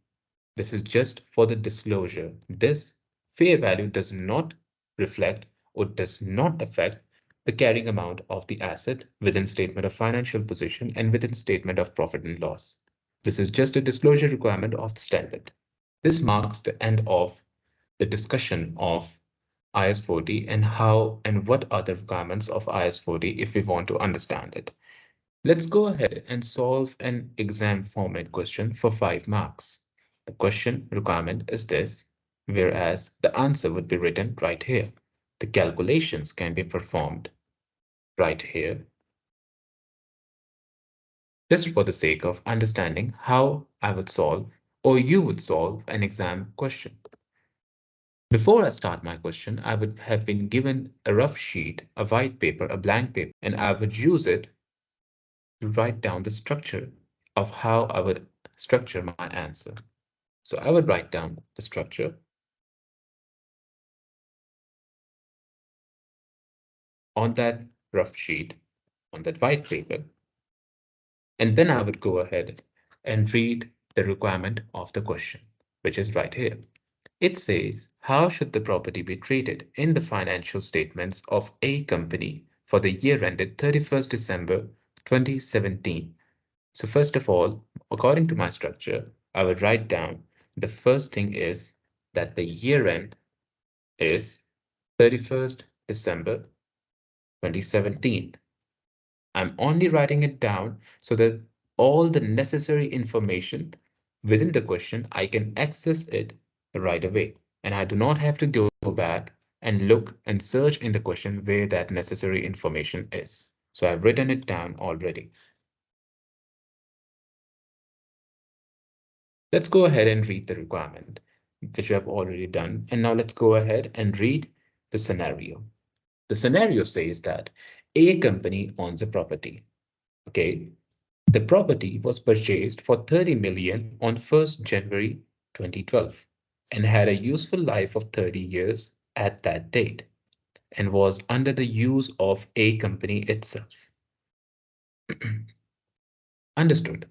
This is just for the disclosure. This fair value does not reflect or does not affect the carrying amount of the asset within statement of financial position and within statement of profit and loss. This is just a disclosure requirement of the standard. This marks the end of the discussion of IAS 40 and how and what are the requirements of IAS 40 if we want to understand it. Let's go ahead and solve an exam format question for 5 marks. The question requirement is this, whereas the answer would be written right here. The calculations can be performed right here, just for the sake of understanding how I would solve or you would solve an exam question. Before I start my question, I would have been given a rough sheet, a white paper, a blank paper, and I would use it to write down the structure of how I would structure my answer. So I would write down the structure on that rough sheet, on that white paper, and then I would go ahead and read the requirement of the question, which is right here. It says, how should the property be treated in the financial statements of a company for the year ended 31st December 2017. So first of all, according to my structure, I would write down the first thing is that the year end is 31st December 2017. I'm only writing it down so that all the necessary information within the question, I can access it right away. And I do not have to go back and look and search in the question where that necessary information is. So I've written it down already. Let's go ahead and read the requirement, which we have already done. And now let's go ahead and read the scenario. The scenario says that a company owns a property. Okay. The property was purchased for 30 million on 1st January 2012 and had a useful life of 30 years at that date and was under the use of a company itself. Understood.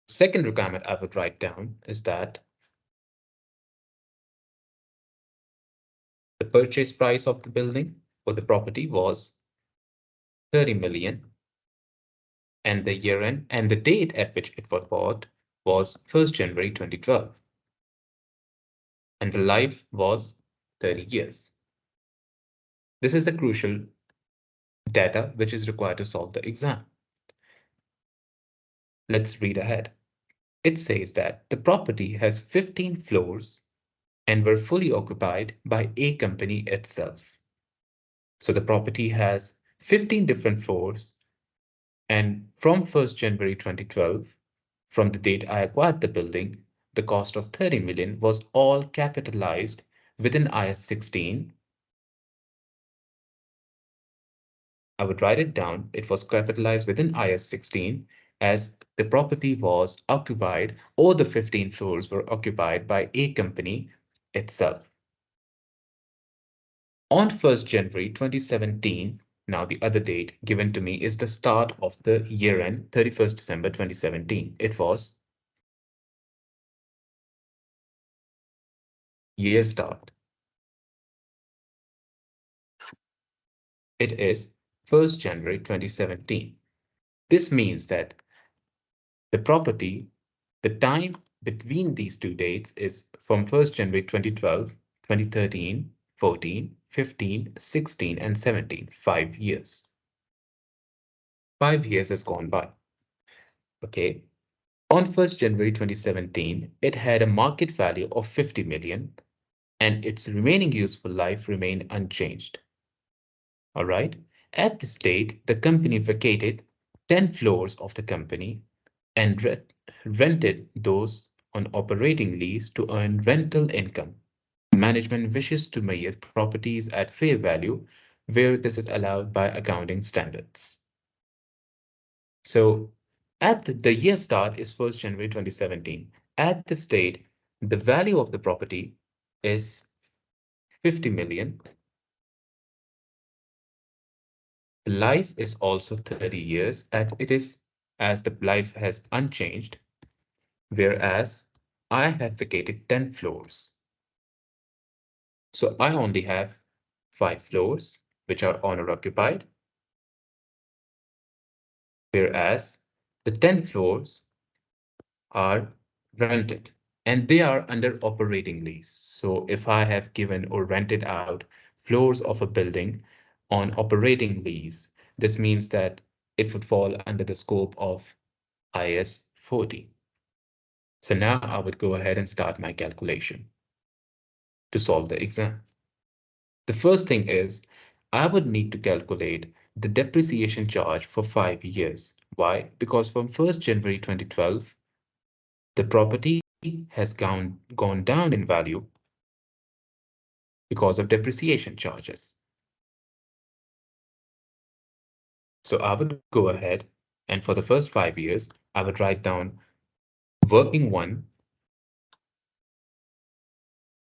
Second requirement I would write down is that the purchase price of the building or the property was 30 million and the year end and the date at which it was bought was 1st January 2012 and the life was 30 years. This is the crucial data which is required to solve the exam. Let's read ahead. It says that the property has 15 floors and were fully occupied by a company itself. So the property has 15 different floors, and from 1st January 2012, from the date I acquired the building, the cost of 30 million was all capitalized within IAS 16. I would write it down. It was capitalized within IAS 16 as the property was occupied or the 15 floors were occupied by a company itself. On 1st January 2017, now the other date given to me is the start of the year end, 31st December 2017. It was year start. It is 1st January 2017. This means that the property, the time between these two dates is from 1st January 2012, 2013, 14, 15, 16, and 17, 5 years. 5 years has gone by. Okay. On 1st January 2017, it had a market value of 50 million and its remaining useful life remained unchanged. All right. At this date, the company vacated 10 floors of the company and rented those on operating lease to earn rental income. Management wishes to measure properties at fair value where this is allowed by accounting standards. So at the year start is 1st January 2017. At this date, the value of the property is 50 million. The life is also 30 years and it is as the life has unchanged, whereas I have vacated 10 floors. So I only have 5 floors, which are owner occupied, whereas the 10 floors are rented and they are under operating lease. So if I have given or rented out floors of a building on operating lease, this means that it would fall under the scope of IAS 40. So now I would go ahead and start my calculation to solve the exam. The first thing is I would need to calculate the depreciation charge for 5 years. Why? Because from 1st January 2012, the property has gone down in value because of depreciation charges. So I would go ahead and for the first 5 years, I would write down working one,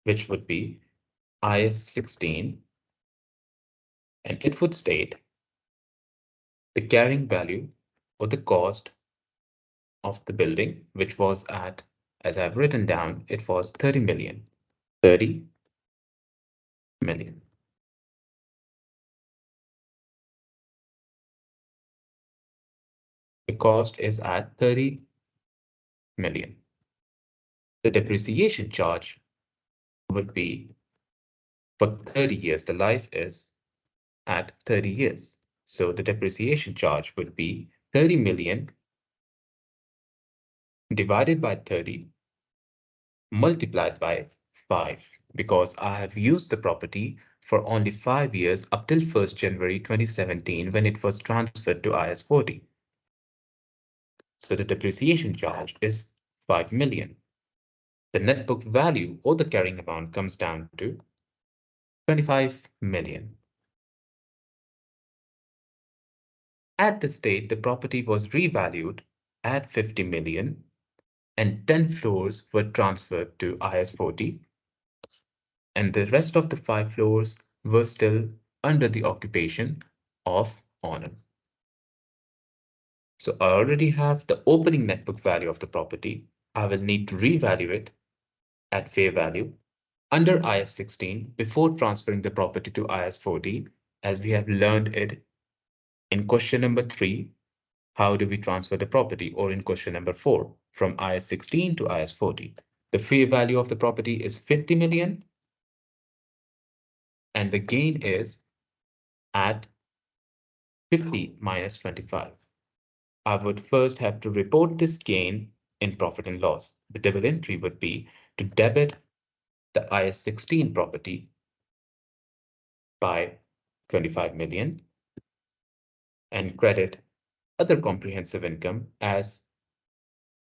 which would be IAS 16, and it would state the carrying value or the cost of the building, which was at, as I've written down, it was 30 million. 30 million. The cost is at 30 million. The depreciation charge would be for 30 years. The life is at 30 years. So the depreciation charge would be 30 million divided by 30 multiplied by 5, because I have used the property for only 5 years up till 1st January 2017 when it was transferred to IAS 40. So the depreciation charge is 5 million. The net book value or the carrying amount comes down to 25 million. At this date, the property was revalued at 50 million and 10 floors were transferred to IAS 40, and the rest of the 5 floors were still under the occupation of owner. So I already have the opening net book value of the property. I will need to revalue it at fair value under IAS 16 before transferring the property to IAS 40, as we have learned it in question number 3, how do we transfer the property, or in question number 4, from IAS 16 to IAS 40. The fair value of the property is 50 million and the gain is at 50 minus 25. I would first have to report this gain in profit and loss. The double entry would be to debit the IAS 16 property by 25 million and credit other comprehensive income, as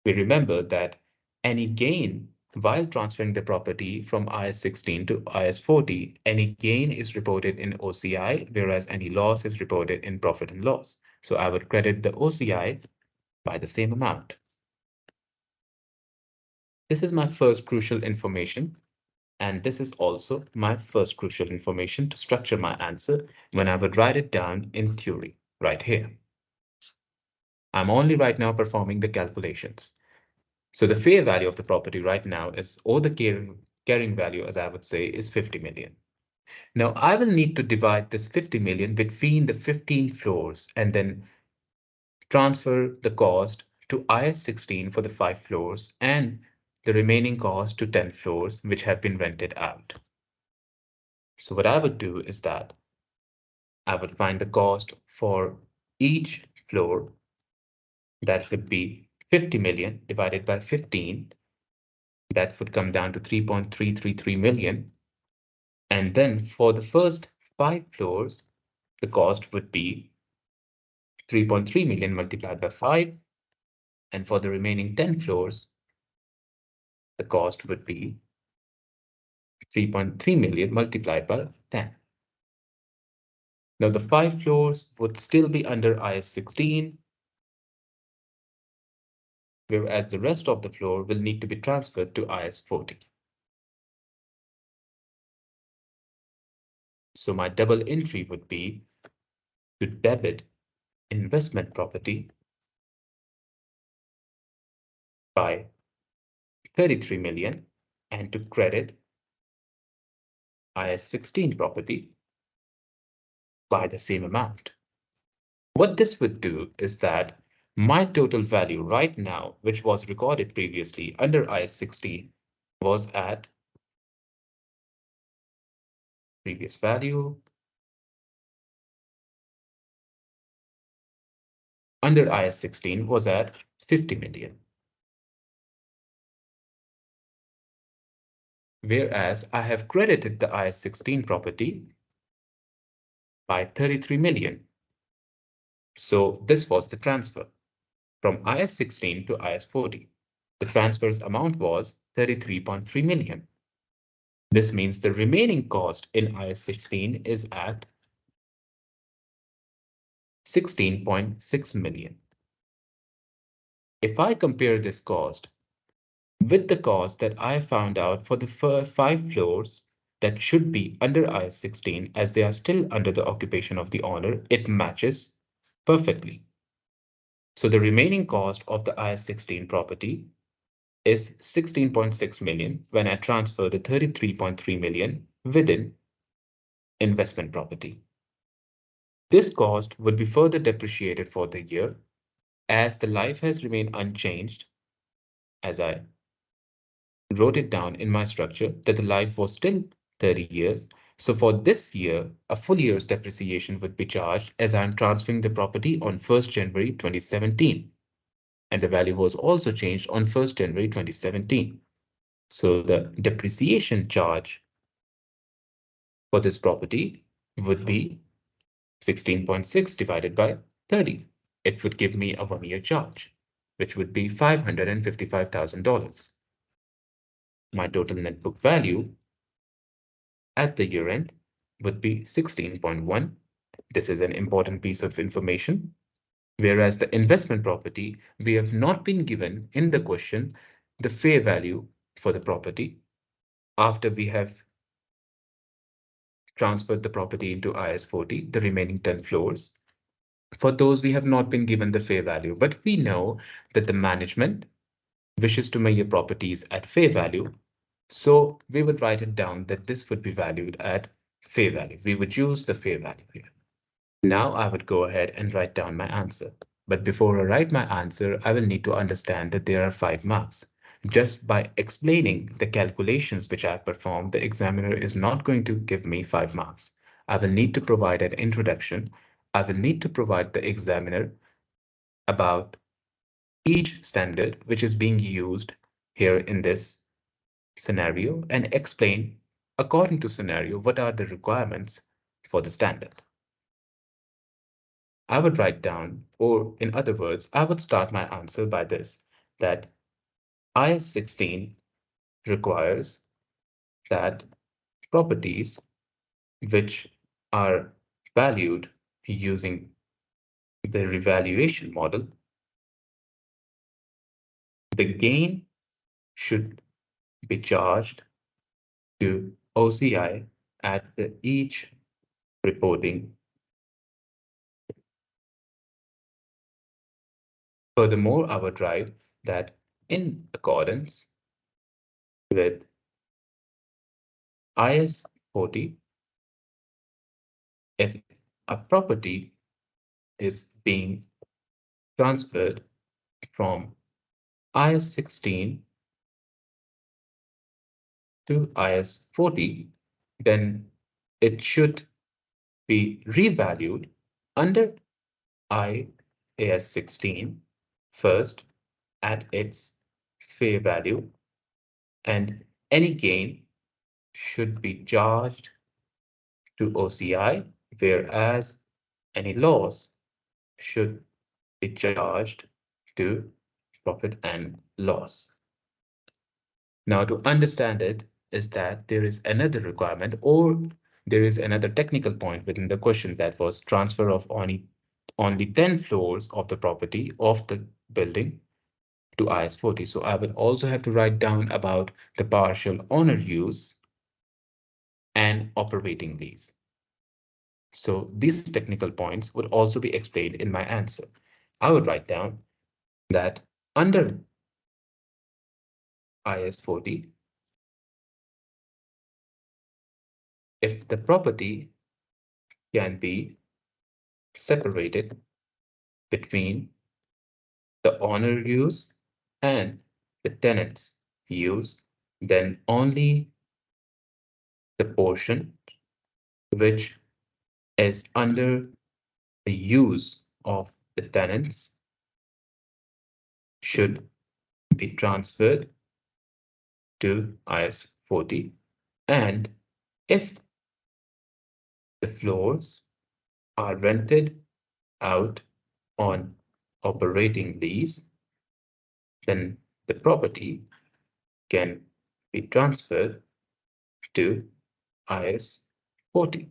we remember that any gain while transferring the property from IAS 16 to IAS 40, any gain is reported in OCI, whereas any loss is reported in profit and loss. So I would credit the OCI by the same amount. This is my first crucial information, and this is also my first crucial information to structure my answer when I would write it down in theory, right here. I'm only right now performing the calculations. So the fair value of the property right now is, or the carrying value, as I would say, is 50 million. Now I will need to divide this 50 million between the 15 floors and then transfer the cost to IAS 16 for the 5 floors and the remaining cost to 10 floors which have been rented out. So what I would do is that I would find the cost for each floor. That would be 50 million divided by 15. That would come down to 3.333 million. And then for the first 5 floors, the cost would be 3.3 million multiplied by 5. And for the remaining 10 floors, the cost would be 3.3 million multiplied by 10. Now the 5 floors would still be under IAS 16, whereas the rest of the floor will need to be transferred to IAS 40. So my double entry would be to debit investment property by 33 million and to credit IAS 16 property by the same amount. What this would do is that my total value right now, which was recorded previously under IAS 16, was at previous value under IAS 16 was at 50 million. Whereas I have credited the IAS 16 property by 33 million. So this was the transfer from IAS 16 to IAS 40. The transfer's amount was 33.3 million. This means the remaining cost in IAS 16 is at 16.6 million. If I compare this cost with the cost that I found out for the 5 floors that should be under IAS 16, as they are still under the occupation of the owner, it matches perfectly. So the remaining cost of the IAS 16 property is 16.6 million when I transfer the 33.3 million within investment property. This cost would be further depreciated for the year As the life has remained unchanged, as I wrote it down in my structure that the life was still 30 years. So for this year, a full year's depreciation would be charged as I'm transferring the property on 1st January 2017. And the value was also changed on 1st January 2017. So the depreciation charge for this property would be 16.6 divided by 30. It would give me a 1-year charge, which would be $555,000. My total net book value at the year end would be 16.1. This is an important piece of information. Whereas the investment property, we have not been given in the question the fair value for the property after we have transferred the property into IAS 40, the remaining 10 floors. For those, we have not been given the fair value, but we know that the management wishes to measure properties at fair value. So we would write it down that this would be valued at fair value. We would use the fair value here. Now I would go ahead and write down my answer. But before I write my answer, I will need to understand that there are 5 marks. Just by explaining the calculations which I have performed, the examiner is not going to give me 5 marks. I will need to provide an introduction. I will need to provide the examiner about each standard which is being used here in this scenario and explain according to scenario what are the requirements for the standard. I would write down, or in other words, I would start my answer by this, that IAS 16 requires that properties which are valued using the revaluation model, the gain should be charged to OCI at each reporting. Furthermore, I would write that in accordance with IAS 40, if a property is being transferred from IAS 16 to IAS 40, then it should be revalued under IAS 16 first at its fair value, and any gain should be charged to OCI, whereas any loss should be charged to profit and loss. Now, to understand it is that there is another requirement or there is another technical point within the question that was transfer of only 10 floors of the property of the building to IS 40. So I will also have to write down about the partial owner use and operating lease. So these technical points would also be explained in my answer. I would write down that under IS 40, if the property can be separated between the owner use and the tenant's use, then only the portion which is under the use of the tenants should be transferred to IS 40. And if the floors are rented out on operating lease, then the property can be transferred to IS 40.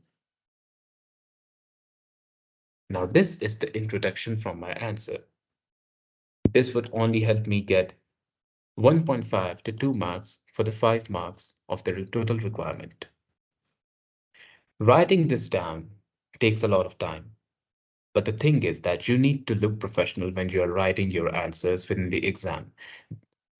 Now, this is the introduction from my answer. This would only help me get 1.5 to 2 marks for the 5 marks of the total requirement. Writing this down takes a lot of time, but the thing is that you need to look professional when you are writing your answers within the exam.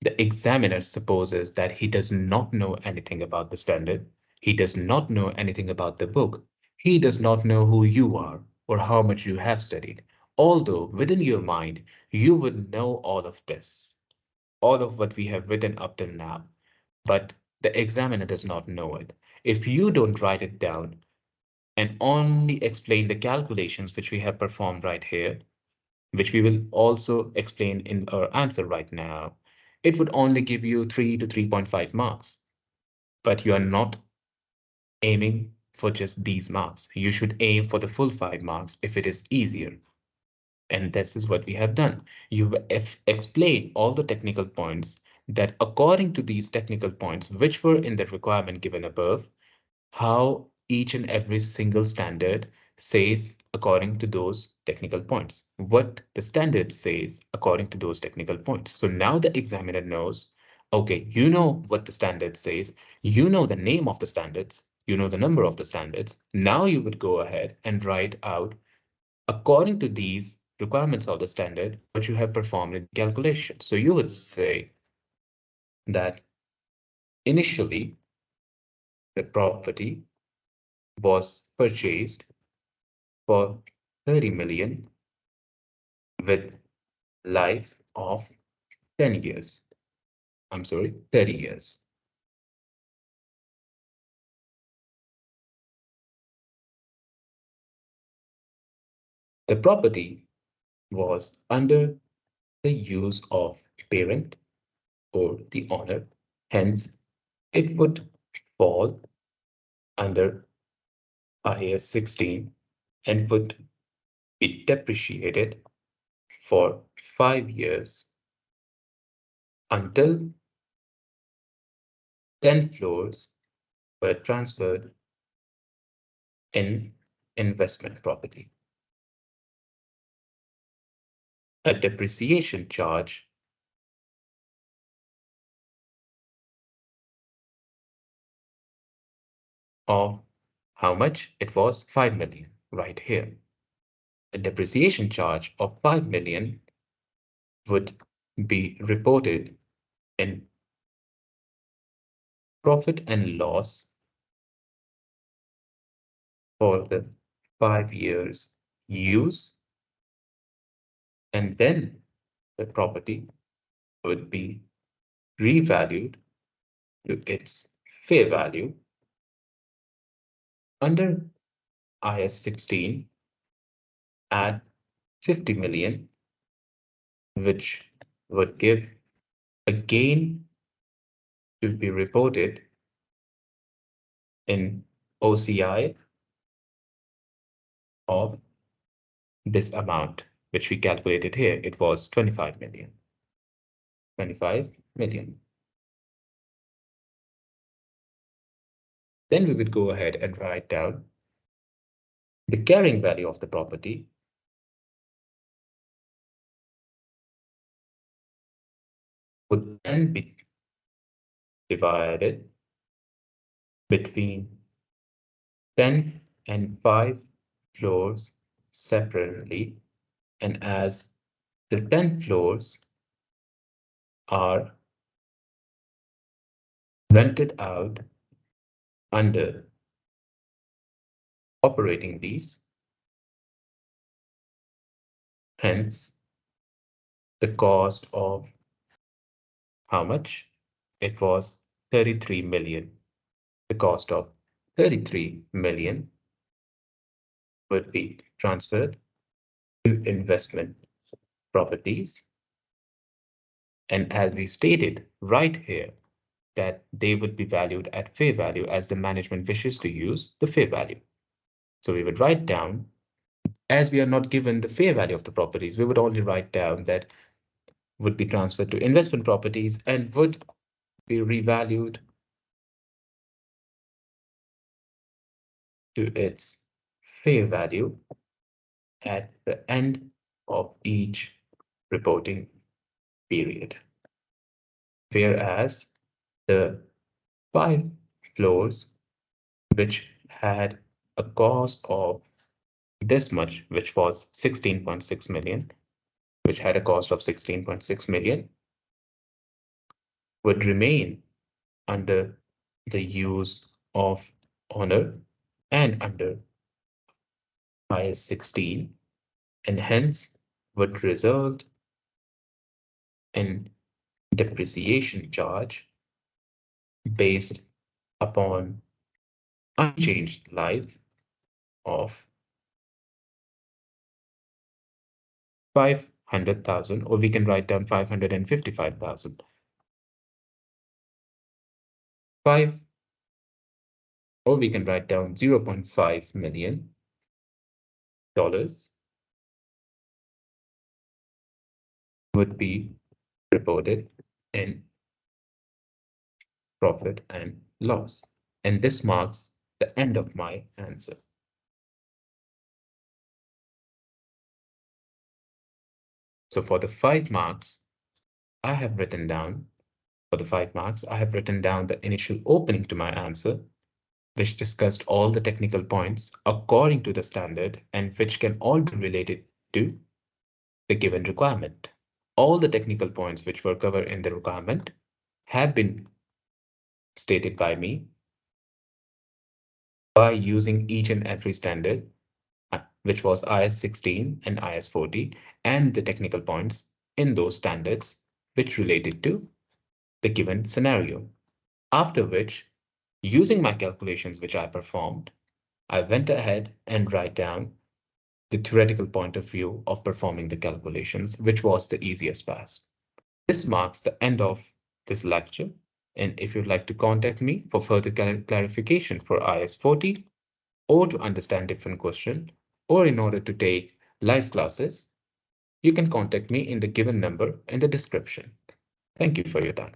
The examiner supposes that he does not know anything about the standard. He does not know anything about the book. He does not know who you are or how much you have studied. Although within your mind, you would know all of this, all of what we have written up till now, but the examiner does not know it. If you don't write it down and only explain the calculations which we have performed right here, which we will also explain in our answer right now, it would only give you 3 to 3.5 marks. But you are not aiming for just these marks. You should aim for the full 5 marks if it is easier. And this is what we have done. You've explained all the technical points that according to these technical points, which were in the requirement given above, how each and every single standard says according to those technical points, what the standard says according to those technical points. So now the examiner knows, okay, you know what the standard says, you know the name of the standards, you know the number of the standards. Now you would go ahead and write out according to these requirements of the standard, what you have performed in calculation. So you would say that initially the property was purchased for 30 million with life of 10 years. I'm sorry, 30 years. The property was under the use of parent or the owner. Hence, it would fall under IAS 16 and would be depreciated for 5 years until 10 floors were transferred in investment property. A depreciation charge of how much? It was 5 million right here. A depreciation charge of 5 million would be reported in profit and loss for the 5 years use, and then the property would be revalued to its fair value under IAS 16 at 50 million, which would give a gain to be reported in OCI of this amount, which we calculated here. It was 25 million. 25 million. Then we would go ahead and write down the carrying value of the property would then be divided between 10 and 5 floors separately. And as the 10 floors are rented out under operating lease, hence the cost of how much? It was 33 million. The cost of 33 million would be transferred to investment properties. And as we stated right here, that they would be valued at fair value as the management wishes to use the fair value. So we would write down, as we are not given the fair value of the properties, we would only write down that would be transferred to investment properties and would be revalued to its fair value at the end of each reporting period. Whereas the 5 floors which had a cost of this much, which was 16.6 million, which had a cost of 16.6 million, would remain under the use of owner and under IAS 16 and hence would result in depreciation charge based upon unchanged life of 500,000, or we can write down 555,000. 5, or we can write down $0.5 million would be reported in profit and loss. And this marks the end of my answer. So for the 5 marks, I have written down, for the 5 marks, I have written down the initial opening to my answer, which discussed all the technical points according to the standard and which can all be related to the given requirement. All the technical points which were covered in the requirement have been stated by me by using each and every standard, which was IAS 16 and IAS 40, and the technical points in those standards which related to the given scenario. After which, using my calculations which I performed, I went ahead and write down the theoretical point of view of performing the calculations, which was the easiest pass. This marks the end of this lecture. And if you'd like to contact me for further clarification for IAS 40, or to understand different question, or in order to take live classes, you can contact me in the given number in the description. Thank you for your time.